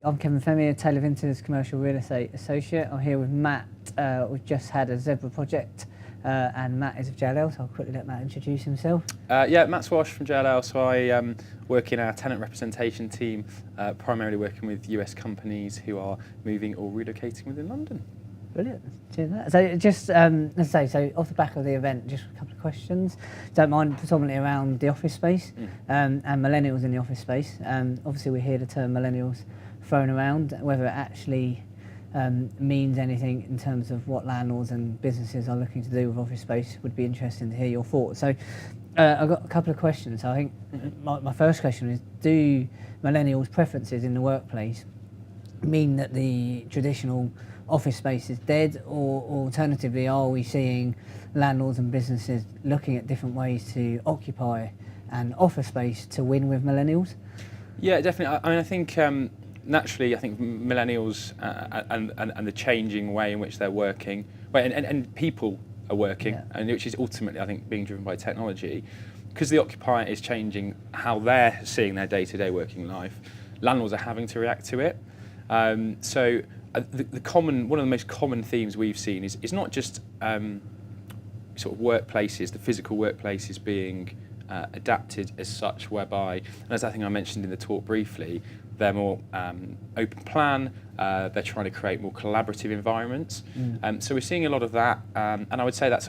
I'm Kevin Femi, Taylor Vinters Commercial Real Estate Associate. I'm here with Matt. We've just had a Zebra Project, and Matt is of JLL, so I'll quickly let Matt introduce himself. Yeah, Matt Swash from JLL. So I work in our tenant representation team, primarily working with US companies who are moving or relocating within London. Brilliant. Cheers, Matt. So just, let's say, so off the back of the event, just a couple of questions. Don't mind, predominantly around the office space and millennials in the office space. Obviously we hear the term millennials thrown around. Whether it actually means anything in terms of what landlords and businesses are looking to do with office space would be interesting to hear your thoughts. So I've got a couple of questions. So I think my first question is, do millennials' preferences in the workplace mean that the traditional office space is dead, or alternatively, are we seeing landlords and businesses looking at different ways to occupy and offer space to win with millennials? Yeah, definitely. I mean, I think naturally, I think millennials and the changing way in which they're working, and people are working, and which is ultimately, I think, being driven by technology, because the occupier is changing how they're seeing their day-to-day working life. Landlords are having to react to it. So one of the most common themes we've seen is not just sort of workplaces, the physical workplaces being adapted as such, whereby, and as I think I mentioned in the talk briefly, they're more open plan, they're trying to create more collaborative environments. So we're seeing a lot of that, and I would say that's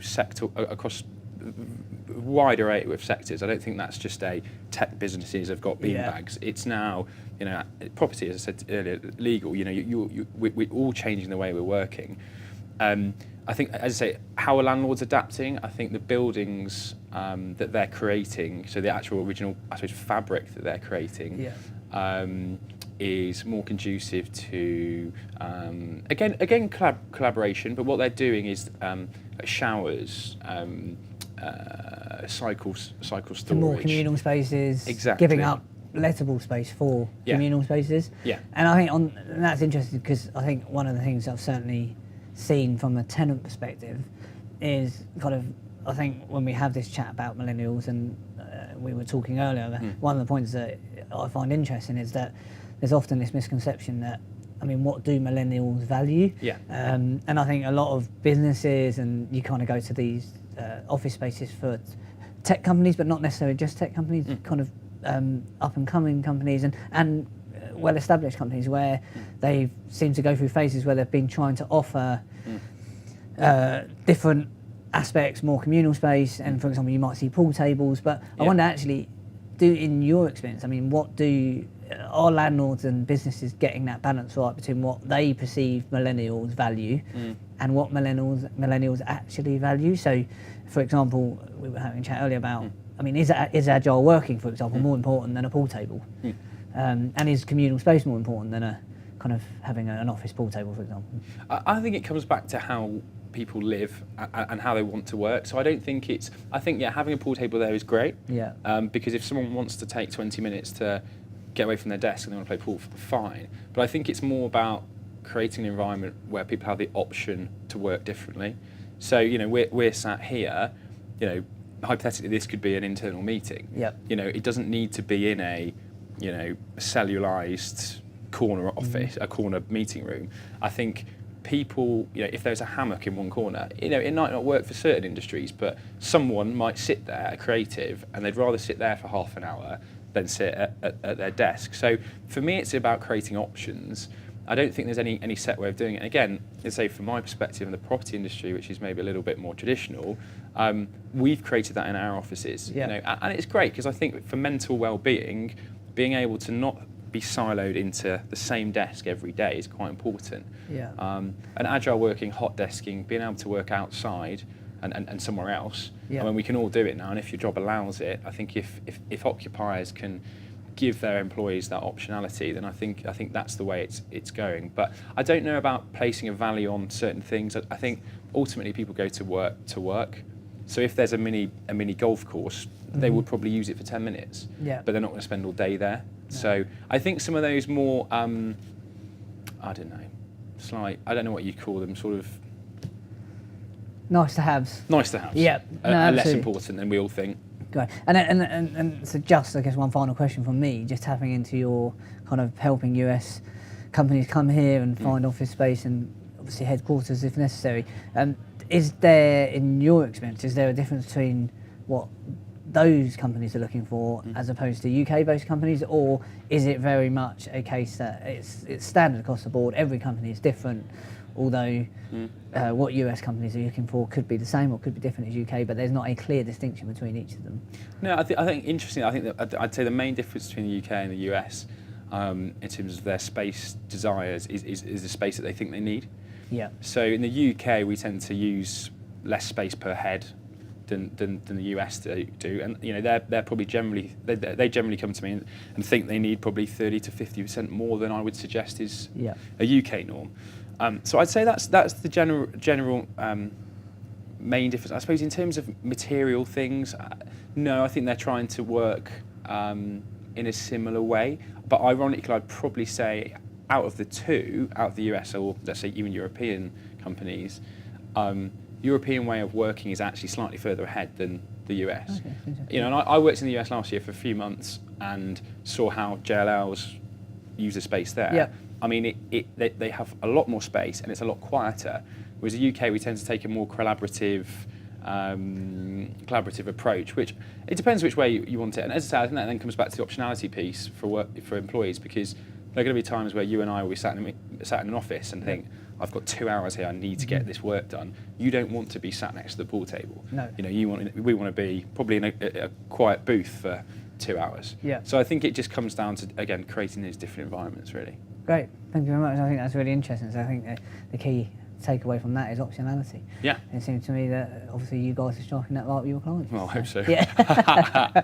sector across a wide array of sectors. I don't think that's just a tech businesses have got beanbags. It's now, property, as I said earlier, legal. We're all changing the way we're working. I think, as I say, how are landlords adapting? I think the buildings that they're creating, so the actual original, I suppose, fabric that they're creating, is more conducive to again collaboration. But what they're doing is showers, cycle storage, to more communal spaces, exactly. Giving up lettable space for communal spaces. And I think that's interesting, because I think one of the things I've certainly seen from a tenant perspective is kind of, I think when we have this chat about millennials, and we were talking earlier, one of the points that I find interesting is that there's often this misconception that, I mean, what do millennials value? And I think a lot of businesses, and you kind of go to these office spaces for tech companies, but not necessarily just tech companies, kind of up and coming companies and well-established companies, where they seem to go through phases where they've been trying to offer different aspects, more communal space, and for example, you might see pool tables. But I wonder, actually, in your experience, I mean, are landlords and businesses getting that balance right between what they perceive millennials value and what millennials actually value? So, for example, we were having a chat earlier about, I mean, is agile working, for example, more important than a pool table? And is communal space more important than a kind of having an office pool table, for example? I think it comes back to how people live and how they want to work. So I don't think having a pool table there is great. Because if someone wants to take 20 minutes to get away from their desk and they want to play pool, fine. But I think it's more about creating an environment where people have the option to work differently. So we're sat here, hypothetically this could be an internal meeting. It doesn't need to be in a cellularized corner office, a corner meeting room. I think people, if there's a hammock in one corner, it might not work for certain industries, but someone might sit there, a creative, and they'd rather sit there for half an hour than sit at their desk. So for me, it's about creating options. I don't think there's any set way of doing it. And again, let's say from my perspective in the property industry, which is maybe a little bit more traditional, we've created that in our offices. And it's great, because I think for mental well-being, being able to not be siloed into the same desk every day is quite important. And agile working, hot desking, being able to work outside and somewhere else. I mean, we can all do it now, and if your job allows it, I think if occupiers can give their employees that optionality, then I think that's the way it's going. But I don't know about placing a value on certain things. I think ultimately people go to work. So if there's a mini golf course, they would probably use it for 10 minutes, but they're not going to spend all day there. So I think some of those more, I don't know what you'd call them, sort of nice to haves. Are less important than we all think. Great. And so just, I guess, one final question from me, just tapping into your kind of helping US companies come here and find office space and obviously headquarters if necessary. Is there, in your experience, is there a difference between what those companies are looking for as opposed to UK-based companies, or is it very much a case that it's standard across the board, every company is different, although what US companies are looking for could be the same or could be different as UK, but there's not a clear distinction between each of them? No, I think interesting. I think that I'd say the main difference between the UK and the US in terms of their space desires is the space that they think they need. Yeah. So in the UK, we tend to use less space per head than the US do, and they're probably they generally come to me and think they need probably 30 to 50% more than I would suggest is a UK norm. So I'd say that's the general main difference. I suppose in terms of material things, no, I think they're trying to work in a similar way. But ironically, I'd probably say out of the US or let's say even European companies, European way of working is actually slightly further ahead than the US. Okay, and I worked in the US last year for a few months and saw how JLL's user space there. Yeah. I mean, they have a lot more space and it's a lot quieter. Whereas the UK, we tend to take a more collaborative approach, which it depends which way you want it. And as I say, I think that then comes back to the optionality piece for employees, because there are going to be times where you and I will be sat in an office and think, I've got 2 hours here, I need to get this work done. You don't want to be sat next to the pool table. No. We want to be probably in a quiet booth for 2 hours. Yeah. So I think it just comes down to, again, creating these different environments, really. Great, thank you very much. I think that's really interesting. So I think the key takeaway from that is optionality. Yeah. It seems to me that obviously you guys are striking that right with your clients. Well, I hope so. Yeah.